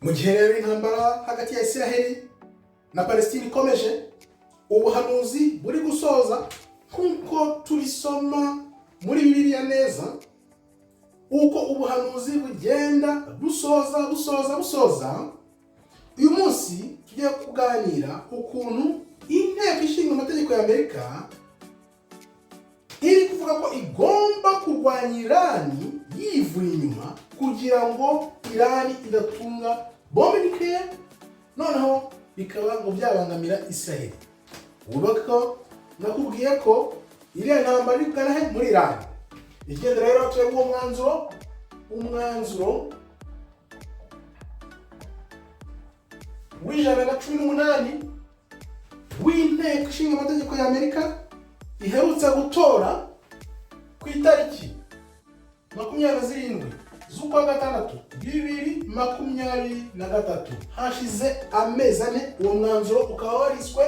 mu gihe rero intambara hagati ya isiraheli na Palestine ikomeje, ubuhanuzi buri gusoza kuko tubisoma muri Bibiliya neza, uko ubuhanuzi bugenda busoza. Uyu munsi tugiye kuganira ukuntu inteko ishinga amategeko ya Amerika iri kuvuga ko igomba kurwanya Irani yivuye inyuma kugira ngo Irani idatunga bombe nucleaire, noneho bikaba ngo byabangamira Isiraheli. Ubako nakubwiye ko iriya ntambara iri kugana muri Irani. Igenda rero turebe uwo umwanzuro w'118 w'inteko ishinga amategeko ya Amerika iherutse gutora ku itariki 27 z'ukwa gatandatu 2023. Hashize amezi 4 uwo mwanzuro ukaba wariswe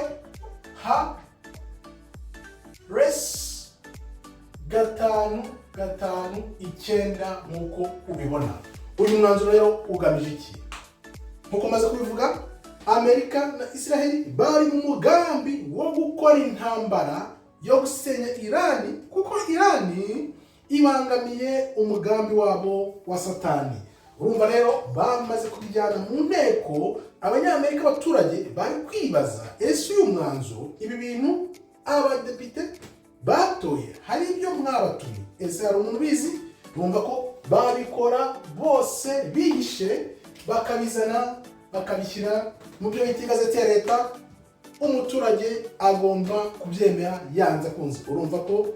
Res 559 nk'uko ubibona. Uyu mwanzuro rero ugamije iki? Nk'uko maze kubivuga, Amerika na Isiraheli bari mu mugambi wo gukora intambara yo gusenya Irani, kuko Irani ibangamiye umugambi wabo wa Satani. Urumva rero bamaze kubijyana mu nteko, abanyamerika abaturage bari kwibaza, ese uyu mwanzuro, ibi bintu abadepite batoye hari ibyo mwabatumye, ese hari umuntu bizi? Bumva ko babikora bose bihishe, bakabizana bakabishyira mu byo bita igazeti ya leta, umuturage agomba kubyemera yanze kunze. Urumva ko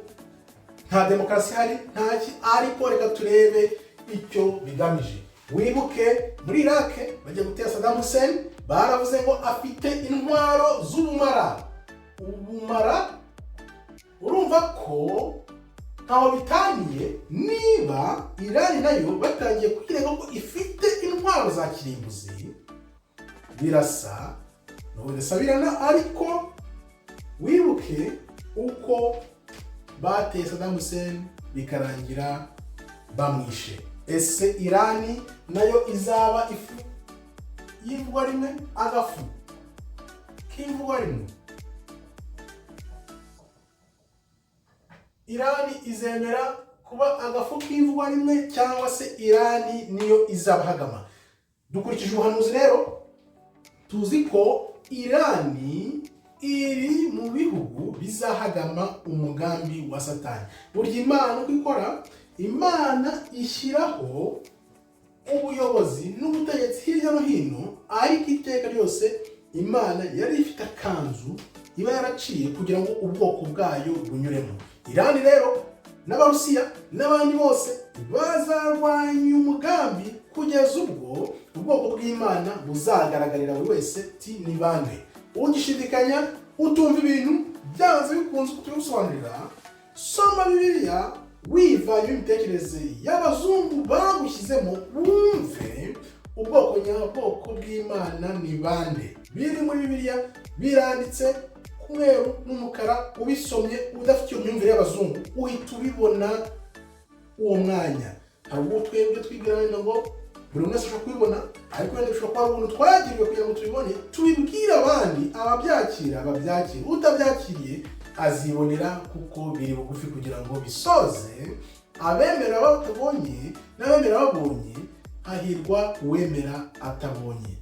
nta demokarasi hari, ntaki. Ariko reka turebe icyo bigamije. Wibuke muri Iraq bajya gutera Saddam Hussein, baravuze ngo afite intwaro z'ubumara. Urumva ko ntaho bitaniye niba Irani nayo batangiye kugira ngo ifite intwaro za kirimbuzi. Birasa n'ubudasabirana, ariko wibuke uko bateye Saddam Hussein bikarangira bamwishe. Ese Irani nayo izaba ifu y'ivugwa rimwe, agafu k'ivugwa rimwe? Irani izemera kuba agafu k'ivugwa rimwe, cyangwa se Irani niyo izabahagama? Dukurikije ubuhanuzi rero, tuzi ko Irani iri mu bihugu bizahagama umugambi wa Satani. Burya Imana uko ikora, Imana ishyiraho ubuyobozi n'ubutegetsi hirya no hino, ariko iteka ryose Imana yari ifite akanzu iba yaraciye kugira ngo ubwoko bwayo bunyuremo. Irani rero n'Abarusiya n'abandi bose bazarwanya umugambi kugeza ubwo ubwoko bw'Imana buzagaragarira buri wese ti ni bande. Ugishidikanya, utumva ibintu byanze bikunze kutubisobanurira, soma Bibiliya wivanye imitekerereze y'abazungu bagushyizemo, wumve ubwoko nyabwoko bw'Imana ni bande. Biri muri Bibiliya biranditse kumweru n'umukara, ubisomye udafite iyo myumvire y'abazungu uhita ubibona uwo mwanya. Hari ubwo twebwe twibwira ngo buri wese ashobora kubibona, ariko wenda bishobora kuba ubuntu twagiriwe kugira ngo tubibone, tubibwire abandi, ababyakira babyakire, utabyakiriye azibonera, kuko biri bugufi kugira ngo bisoze. Abemera batabonye n'abemera babonye, hahirwa uwemera atabonye.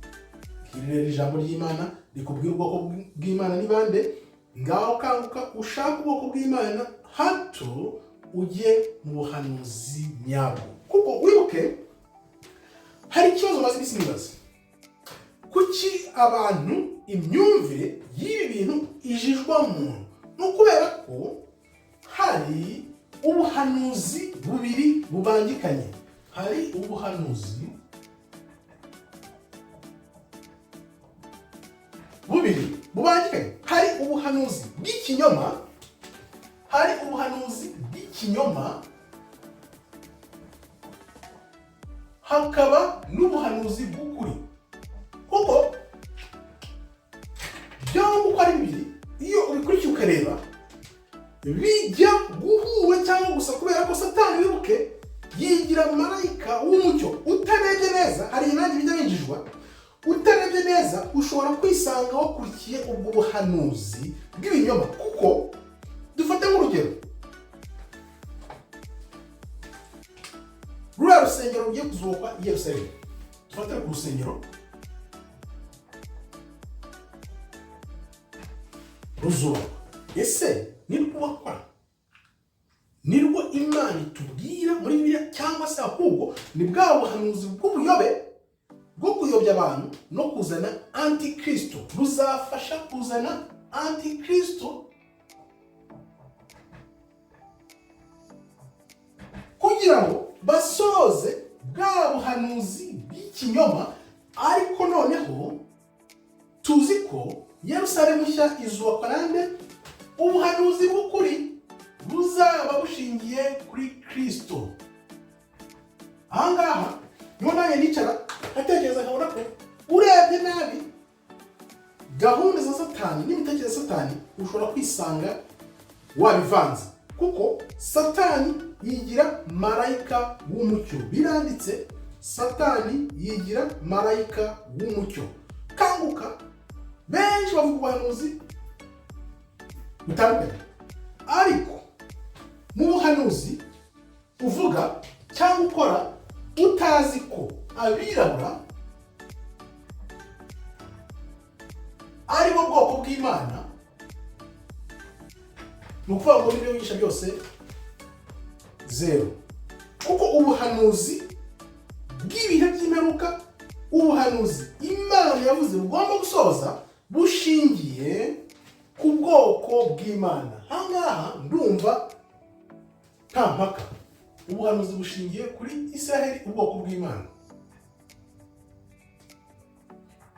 Iri ijambo ry'Imana rikubwira ubwoko bw'Imana ni bande. Ngaho kanguka ushaka ubwoko bw'Imana, hato ujye mu buhanuzi nyabwo. Kuko wibuke, hari ikibazo maze isi nibaza, kuki abantu imyumvire y'ibi bintu ijijwa muntu? Nukubera ko hari ubuhanuzi bubiri bubangikanye. Hari ubuhanuzi bubiri bubangikanye. Hari ubuhanuzi bw'ikinyoma, hakaba n'ubuhanuzi bw'ukuri. Kuko byombi uko ari bibiri, iyo ubikurikiye ukareba, bijya guhura cyangwa gusa, kubera ko Satani wibuke yigira marayika w'umucyo utarebye neza. Hari inangi bijya binjijwa neza ushobora kwisanga wakurikiye ubwo buhanuzi bw'ibinyoma, kuko dufate nk'urugero ruriya rusengero rugiye kuzubakwa i Yerusalemu. Dufate ku rusengero ruzubakwa, ese nirwubakwa nirwo Imana itubwira muri Bibiliya, cyangwa se ahubwo ni bwa buhanuzi bw'ubuyobe bwo kuyobya abantu no kuzana antikristo? Ruzafasha kuzana antikristo kugira ngo basoze bwa buhanuzi bw'ikinyoma. Ariko noneho tuzi ko Yerusalemu nshya izubakwa nande? Ubuhanuzi bw'ukuri buzaba bushingiye kuri Kristo. Ahangaha niho nanjye nicara atekereza nkabona ko urebye nabi gahunda za Satani n'imitekerereze ya Satani ushobora kwisanga wabivanze, kuko Satani yigira marayika w'umucyo. Biranditse, Satani yigira marayika w'umucyo. Kanguka, benshi bavuga ubuhanuzi butandukanye, ariko mu buhanuzi uvuga cyangwa ukora utazi ko abirabura ari bo bwoko bw'Imana, ni ukuvuga ngo n'ibyo wigisha byose zero. Kuko ubuhanuzi bw'ibihe by'imperuka, ubuhanuzi Imana yavuze bugomba gusoza, bushingiye ku bwoko bw'Imana. Ahangaha ndumva nta mpaka, ubuhanuzi bushingiye kuri Isiraheli, ubwoko bw'Imana.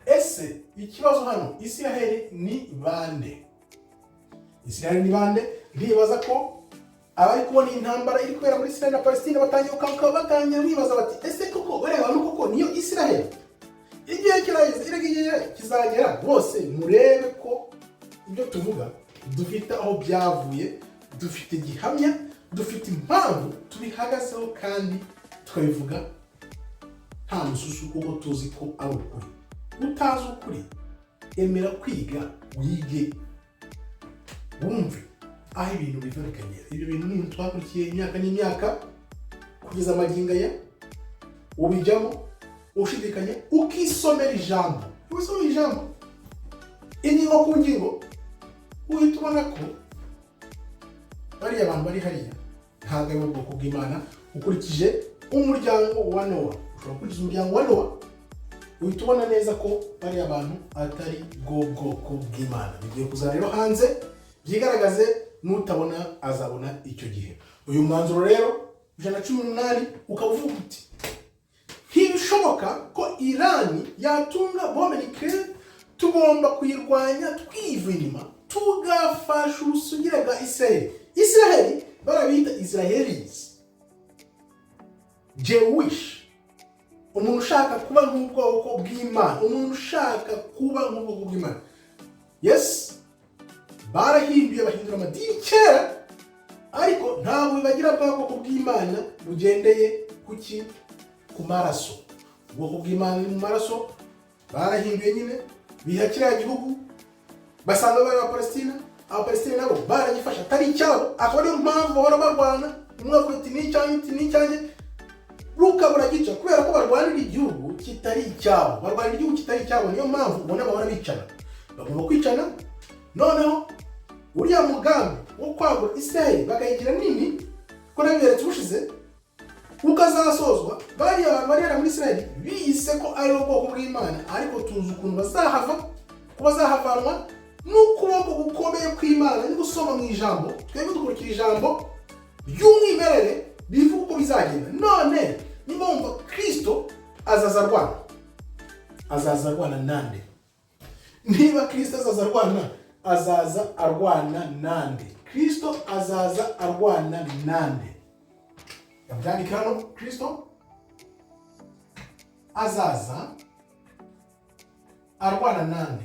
Ese ikibazo hano, Isiraheli ni bande? Isiraheli ni bande? Ndibaza ko abari kubona intambara iri kubera muri Isiraheli na Palestine batangiye bibaza bati, ese koko bareba no koko niyo Isiraheli? Igihe kirageze kizagera bose murebe ko ibyo tuvuga dufite aho byavuye, dufite gihamya, dufite impamvu tubihagazeho, kandi tukabivuga nta mususu, kuko tuzi ko ari ukuri. Utazi ukuri, emera kwiga, wige, wumve aho ibintu bivarikanye. Ibyo bintu ni twakurikiye imyaka n'imyaka kugeza amagingo aya, ubijyamo ushidikanya, ukisomera ijambo. Usomera ijambo ingingo ku ngingo, uhita ubona ko bariya abantu bari hariya ntabwo ari ubwoko bw'Imana. Ukurikije umuryango wa Nowa, ushobora gukurikiza umuryango wa Nowa, uhita ubona neza ko bariya abantu atari bwo bwoko bw'Imana. Bigiye kuza rero hanze byigaragaze, n'utabona azabona icyo gihe. Uyu mwanzuro rero 118 ukaba uvuga uti, ntibishoboka ko Irani yatunga bombe nucleaire, tugomba kuyirwanya twivuye inyuma, tugafasha ubusugire bwa Isiraheli. Isiraheli barabita Israelis, Jewish, umuntu ushaka kuba nk'ubwoko bw'Imana, umuntu ushaka kuba nk'ubwoko bw'Imana. Yes, barahinduye, bahindura amadini kera, ariko ntabwo bagira bwa bwoko bw'Imana bugendeye kuki? Ku maraso. Ubwoko bw'Imana ni mu maraso. Barahinduye nyine, biha kiriya gihugu, basanga bari Palestina. Abapalestina nabo baragifasha atari icyabo, akaba ariyo mpamvu bahora barwana. Umwe avuga ati ni icyanjye, rukabura gica, kubera ko barwanira igihugu kitari icyabo. Barwanira igihugu kitari icyabo, niyo mpamvu ubona bahora bicana. Bagomba kwicana. Noneho uriya mugambi wo kwagura Isiraheli bakayigira nini, ko nabiberetse ubushize, ukazasozwa bariya abantu bari muri Isiraheli biyise ko ari ubwoko bw'Imana, ariko tuzi ukuntu bazahava, ko bazahavanwa n'ukuboko gukomeye kw'Imana. Ni gusoma mu ijambo, twebwe dukurikira ijambo ry'umwimerere bivuga uko bizagenda. None niba wumva Kristo azaza arwana nande? Niba Kristo azaza arwana nande? Kristo azaza arwana nande? Yabyandika hano, Kristo azaza arwana nande?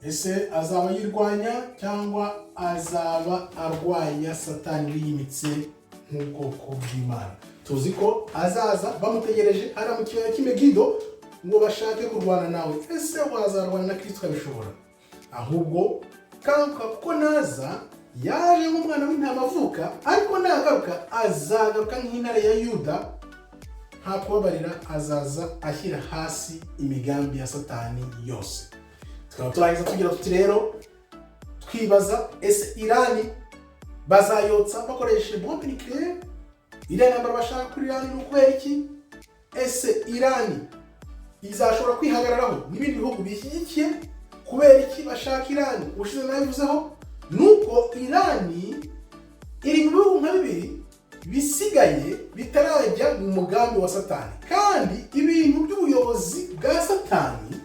Ese azaba yirwanya cyangwa azaba arwanya Satani yimitse nk'ubwoko bw'Imana? Tuzi ko azaza bamutegereje hariya mu kibaya cy'Imegido, ngo bashake kurwana nawe. Ese wazarwana na Kristo kabishobora? Ahubwo kanka kuko naza yaje nk'umwana w'intama avuka, ariko nagaruka azagaruka nk'intare ya Yuda, nta kubabarira, azaza ashyira hasi imigambi ya Satani yose. Tukaba turangiza tugira tuti rero twibaza, ese Irani bazayotsa bakoresheje bombe nucléaire? Iriya ntambara bashaka kuri Irani nukubera iki? Ese Irani izashobora kwihagararaho n'ibindi bihugu bishyigikiye? Kubera iki bashaka Irani? Ubushize nabivuzeho nuko Irani iri mu bihugu nka bibiri bisigaye bitarajya mu mugambi wa Satani, kandi ibintu by'ubuyobozi bwa Satani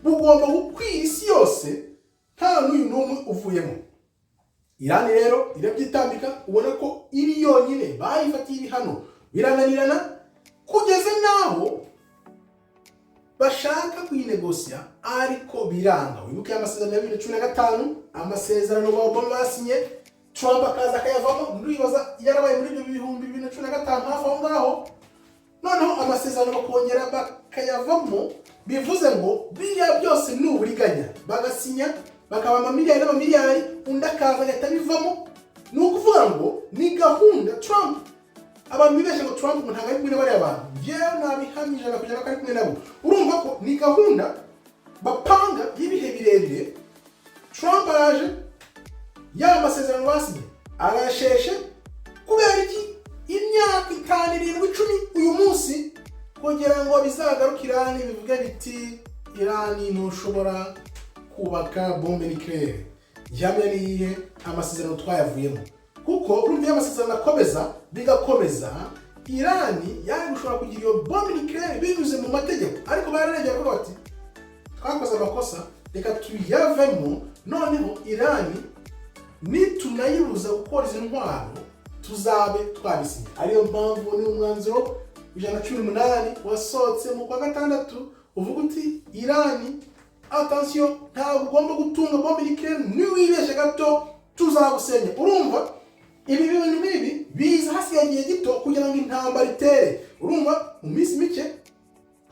bugomba gukwira isi yose, nta n'uyu n'umwe uvuyemo. Irani rero irabyitambika, ubona ko iri yonyine bayifatiye ibihano birananirana, kugeza naho bashaka kuyinegosya ariko biranga. Wibuke amasezerano ya 2015, amasezerano Obama basinye, Trump akaza akayavamo. Ndibaza yarabaye muri 2015 hafi aho ngaho, noneho amasezerano bakongera bakayavamo, bivuze ngo biriya byose ni uburiganya. Bagasinya bakaba amamiliyari n'amamiliyari, undi akaza agahita bivamo. Ni ukuvuga ngo ni gahunda Trump. Abantu bibeshe ngo Trump ntabwo ari kumwe n'abariya bantu, yewe nabihamije bakujya ko ari kumwe nabo. Urumva ko ni gahunda bapanga y'ibihe birebire. Trump araje, ya masezerano basinye arasheshe, kubera iki? Imyaka 5, 7, 10 uyu munsi, kugira ngo bizagaruke Irani bivuga biti Irani ntushobora kubaka bombe nucléaire. Jamye niye amasezerano twayavuyemo, kuko urumva amasezerano akomeza bigakomeza, Irani yari gushobora kugira iyo bombe nucléaire binyuze mu mategeko, ariko bararegera ko bati twakoze amakosa, reka tuyavemo. Noneho Irani nitunayibuza gukora izi ntwaro tuzabe twabisinye. Ariyo mpamvu ni umwanzuro 118 wasohotse mu kwa gatandatu uvuga uti Irani, attention, ntabwo ugomba gutunga bombe nucléaire, niwibeshe gato tuzagusenya. Urumva ibi bintu bibi biza hasigaye igihe gito kugira ngo intambara itere. Urumva mu minsi mike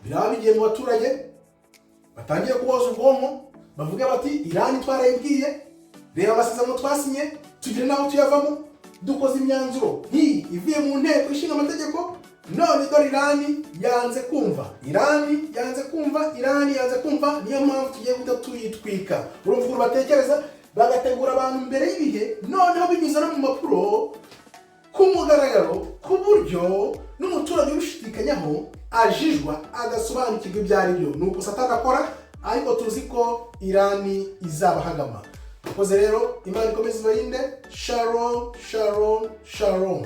biraba bigiye mu baturage, batangiye kuboza ubwonko, bavuga bati Irani twarayibwiye, reba amasezerano twasinye, tugire naho tuyavamo, dukoze imyanzuro nk'iyi ivuye mu nteko ishinga amategeko, none dore Irani yanze kumva. Irani yanze kumva, Irani yanze kumva, niyo mpamvu tugiye guhita tuyitwika. Urumva ukuntu batekereza, bagategura abantu mbere y'ibihe, noneho binyuze no mu mapuro ku mugaragaro, ku buryo n'umuturage ubishidikanyaho ajijwa agasobanukirwa ibyo ari byo. Nuko Satani akora, ariko tuzi ko Irani izabahagama. Mukoze rero, Imana ikomeze ibarinde. Shalom, shalom, shalom.